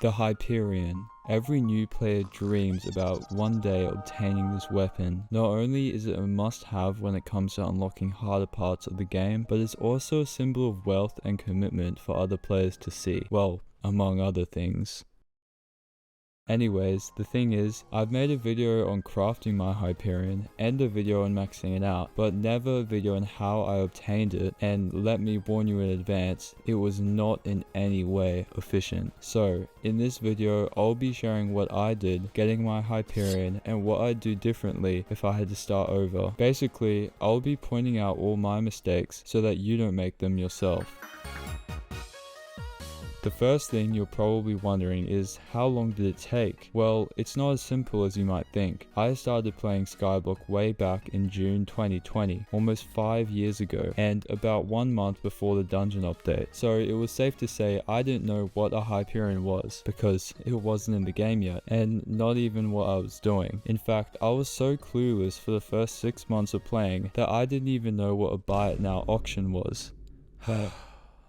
The Hyperion. Every new player dreams about one day obtaining this weapon. Not only is it a must-have when it comes to unlocking harder parts of the game, but it's also a symbol of wealth and commitment for other players to see. Well, among other things. Anyways, the thing is, I've made a video on crafting my Hyperion and a video on maxing it out, but never a video on how I obtained it, and let me warn you in advance, it was not in any way efficient. So, in this video, I'll be sharing what I did getting my Hyperion and what I'd do differently if I had to start over. Basically, I'll be pointing out all my mistakes so that you don't make them yourself. The first thing you're probably wondering is, how long did it take? Well, it's not as simple as you might think. I started playing Skyblock way back in June 2020, almost 5 years ago, and about 1 month before the dungeon update. So it was safe to say I didn't know what a Hyperion was, because it wasn't in the game yet, and not even what I was doing. In fact, I was so clueless for the first 6 months of playing that I didn't even know what a buy it now auction was.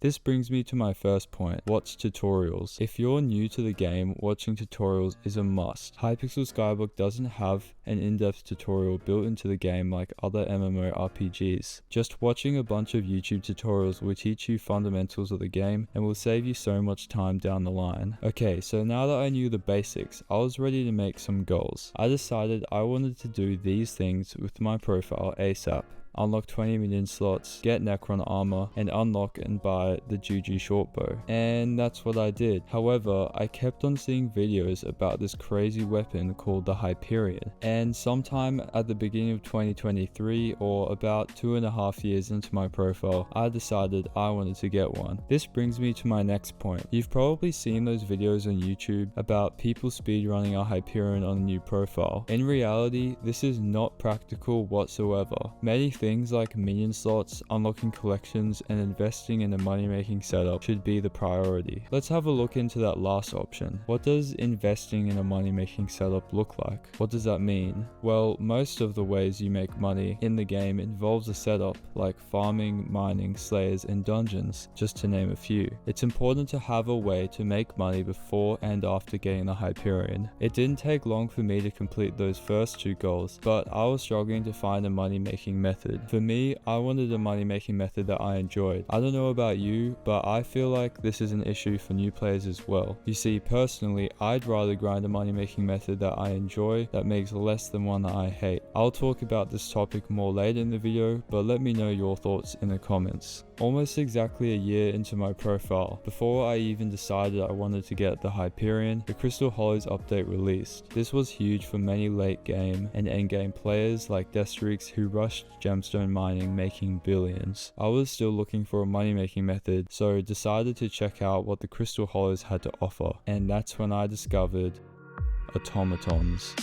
This brings me to my first point, watch tutorials. If you're new to the game, watching tutorials is a must. Hypixel Skyblock doesn't have an in-depth tutorial built into the game like other MMORPGs. Just watching a bunch of YouTube tutorials will teach you fundamentals of the game and will save you so much time down the line. Okay, so now that I knew the basics, I was ready to make some goals. I decided I wanted to do these things with my profile ASAP. Unlock 20 million slots, get Necron armor, and unlock and buy the Juju shortbow. And that's what I did. However, I kept on seeing videos about this crazy weapon called the Hyperion. And sometime at the beginning of 2023, or about 2.5 years into my profile, I decided I wanted to get one. This brings me to my next point. You've probably seen those videos on YouTube about people speedrunning a Hyperion on a new profile. In reality, this is not practical whatsoever. Many things like minion slots, unlocking collections, and investing in a money-making setup should be the priority. Let's have a look into that last option. What does investing in a money-making setup look like? What does that mean? Well, most of the ways you make money in the game involves a setup like farming, mining, slayers, and dungeons, just to name a few. It's important to have a way to make money before and after getting the Hyperion. It didn't take long for me to complete those first two goals, but I was struggling to find a money-making method. For me, I wanted a money-making method that I enjoyed. I don't know about you, but I feel like this is an issue for new players as well. You see, personally, I'd rather grind a money-making method that I enjoy that makes less than one that I hate. I'll talk about this topic more later in the video, but let me know your thoughts in the comments. Almost exactly a year into my profile, before I even decided I wanted to get the Hyperion, the Crystal Hollows update released. This was huge for many late game and end game players like Deathstreaks who rushed gemstone mining, making billions. I was still looking for a money making method, so decided to check out what the Crystal Hollows had to offer, and that's when I discovered automatons.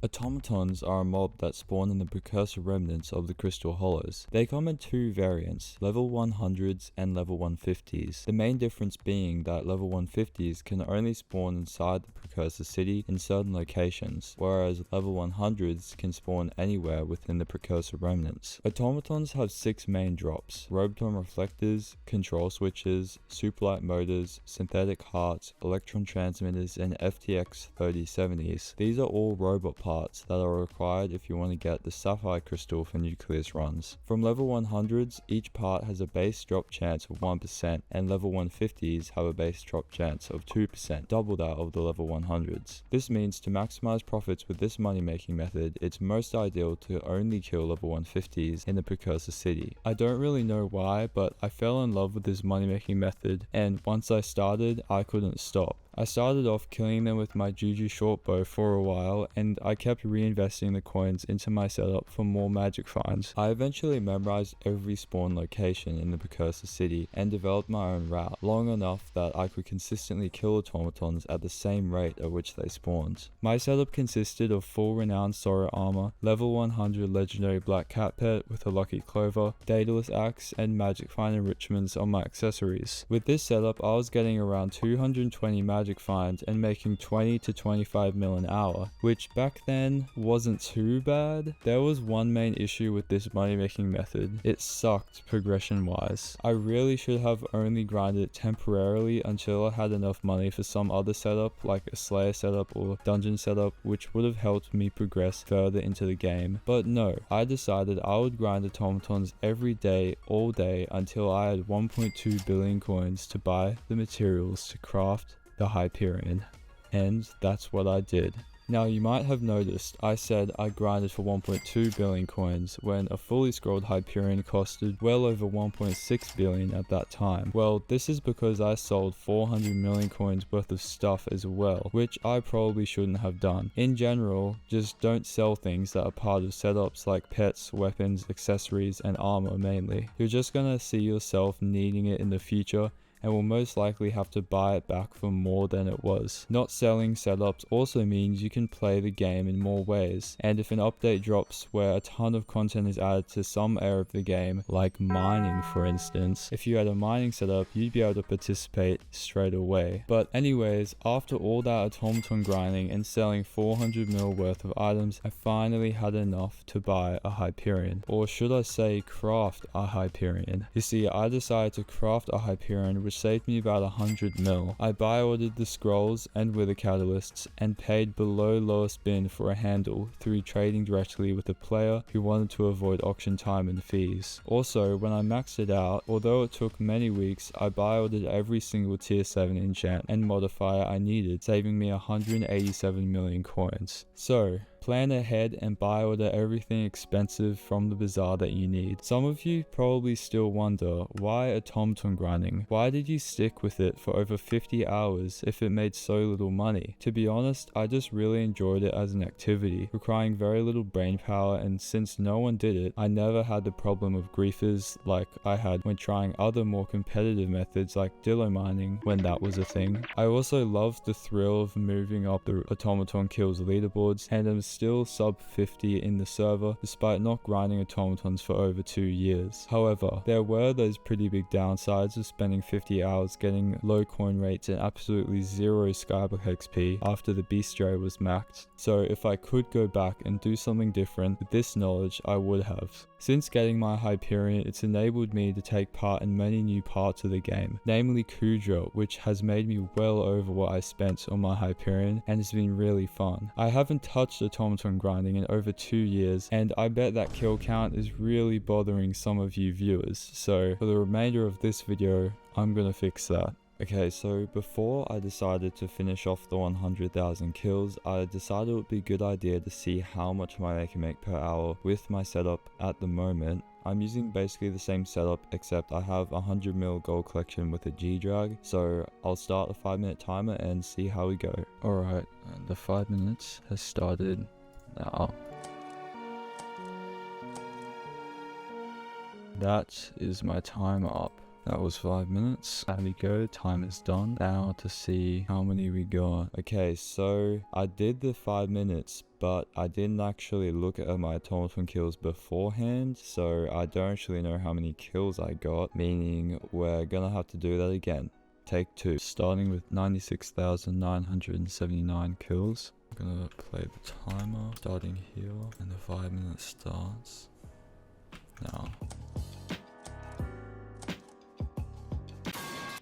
Automatons are a mob that spawn in the precursor remnants of the Crystal Hollows. They come in two variants, level 100s and level 150s. The main difference being that level 150s can only spawn inside the precursor city in certain locations, whereas level 100s can spawn anywhere within the precursor remnants. Automatons have 6 main drops: Robotron reflectors, control switches, superlight motors, synthetic hearts, electron transmitters, and FTX 3070s. These are all robot parts that are required if you want to get the Sapphire Crystal for Nucleus runs. From level 100s, each part has a base drop chance of 1%, and level 150s have a base drop chance of 2%, double that of the level 100s. This means to maximize profits with this money making method, it's most ideal to only kill level 150s in the precursor city. I don't really know why, but I fell in love with this money making method, and once I started, I couldn't stop. I started off killing them with my Juju shortbow for a while, and I kept reinvesting the coins into my setup for more magic finds. I eventually memorized every spawn location in the precursor city and developed my own route, long enough that I could consistently kill automatons at the same rate at which they spawned. My setup consisted of full renowned Sora armor, level 100 legendary black cat pet with a lucky clover, Daedalus axe, and magic find enrichments on my accessories. With this setup, I was getting around 220 magic magic finds and making 20 to 25 mil an hour, which back then wasn't too bad. There was one main issue with this money making method. It sucked progression wise. I really should have only grinded it temporarily until I had enough money for some other setup like a Slayer setup or dungeon setup, which would have helped me progress further into the game. But no, I decided I would grind automatons every day, all day, until I had 1.2 billion coins to buy the materials to craft the Hyperion. And that's what I did. Now you might have noticed I said I grinded for 1.2 billion coins when a fully scrolled Hyperion costed well over 1.6 billion at that time. Well, this is because I sold 400 million coins worth of stuff as well, which I probably shouldn't have done. In general, just don't sell things that are part of setups like pets, weapons, accessories, and armor mainly. You're just gonna see yourself needing it in the future and will most likely have to buy it back for more than it was. Not selling setups also means you can play the game in more ways, and if an update drops where a ton of content is added to some area of the game, like mining for instance, if you had a mining setup, you'd be able to participate straight away. But anyways, after all that automaton grinding and selling 400 mil worth of items, I finally had enough to buy a Hyperion, or should I say craft a Hyperion. You see, I decided to craft a Hyperion which saved me about 100 mil. I buy ordered the scrolls and wither catalysts and paid below lowest bin for a handle through trading directly with a player who wanted to avoid auction time and fees. Also, when I maxed it out, although it took many weeks, I buy ordered every single tier 7 enchant and modifier I needed, saving me 187 million coins. So, plan ahead and buy order everything expensive from the bazaar that you need. Some of you probably still wonder, why automaton grinding? Why did you stick with it for over 50 hours if it made so little money? To be honest, I just really enjoyed it as an activity, requiring very little brain power, and since no one did it, I never had the problem of griefers like I had when trying other more competitive methods like dillo mining when that was a thing. I also loved the thrill of moving up the automaton kills leaderboards, and am still sub 50 in the server despite not grinding automatons for over 2 years. However, there were those pretty big downsides of spending 50 hours getting low coin rates and absolutely zero Skyblock XP after the bestiary was maxed. So if I could go back and do something different with this knowledge, I would have. Since getting my Hyperion, it's enabled me to take part in many new parts of the game, namely Kudra, which has made me well over what I spent on my Hyperion and has been really fun. I haven't touched automaton grinding in over 2 years, and I bet that kill count is really bothering some of you viewers, so for the remainder of this video, I'm gonna fix that. Okay, so before I decided to finish off the 100,000 kills, I decided it would be a good idea to see how much money I can make per hour with my setup at the moment. I'm using basically the same setup, except I have 100 mil gold collection with a G-Drag, so I'll start a 5-minute timer and see how we go. Alright, the 5 minutes has started now. That is my time up. That was 5 minutes. There we go, time is done. Now to see how many we got. Okay, so I did the 5 minutes, but I didn't actually look at my automaton kills beforehand, so I don't actually know how many kills I got, meaning we're gonna have to do that again. Take 2. Starting with 96,979 kills. I'm gonna play the timer, starting here, and the 5 minutes starts now.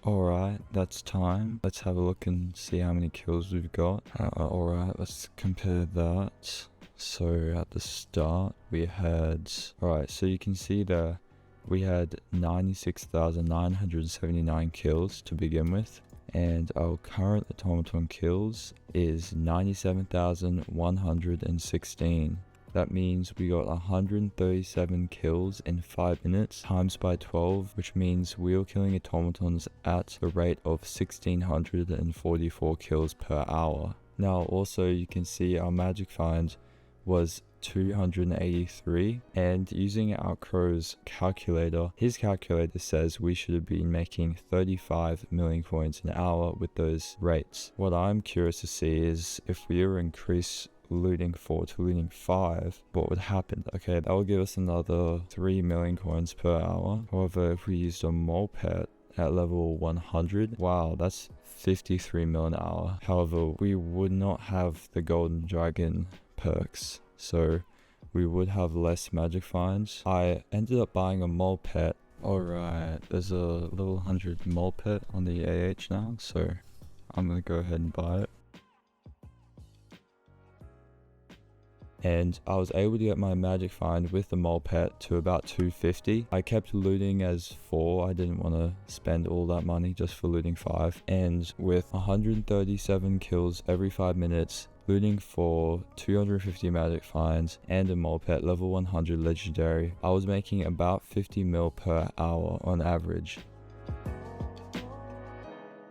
Alright, that's time. Let's have a look and see how many kills we've got. Alright, let's compare that. So at the start we had, alright, so you can see there we had 96,979 kills to begin with, and our current automaton kills is 97,116. That means we got 137 kills in 5 minutes times by 12, which means we are killing automatons at the rate of 1644 kills per hour. Now also you can see our magic find was 283, and using outcro's calculator, his calculator says we should have been making 35 million coins an hour with those rates. What I'm curious to see is if we were increase looting 4 to looting 5, what would happen? Okay, that will give us another 3 million coins per hour. However, if we used a mole pet at level 100. Wow, that's 53 mil an hour. However, we would not have the golden dragon perks, so we would have less magic finds. I ended up buying a mole pet. Alright, there's a level 100 mole pet on the AH now, so I'm gonna go ahead and buy it. And I was able to get my magic find with the mole pet to about 250. I kept looting as 4. I didn't want to spend all that money just for looting 5. And with 137 kills every 5 minutes, looting for 250 magic finds and a mole pet level 100 legendary, I was making about 50 mil per hour on average.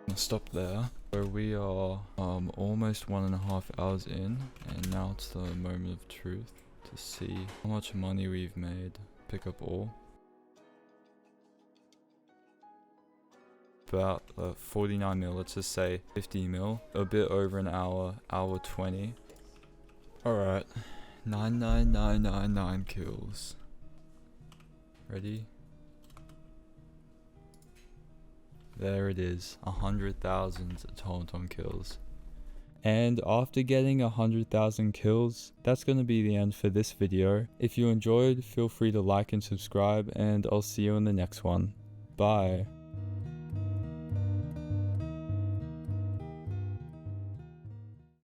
I'll stop there. So we are almost 1.5 hours in, and now it's the moment of truth to see how much money we've made. Pick up all. About 49 mil, let's just say 50 mil. A bit over an hour, hour 20. Alright, 99999 kills. Ready? There it is, 100,000 TomTom kills. And after getting 100,000 kills, that's going to be the end for this video. If you enjoyed, feel free to like and subscribe, and I'll see you in the next one. Bye.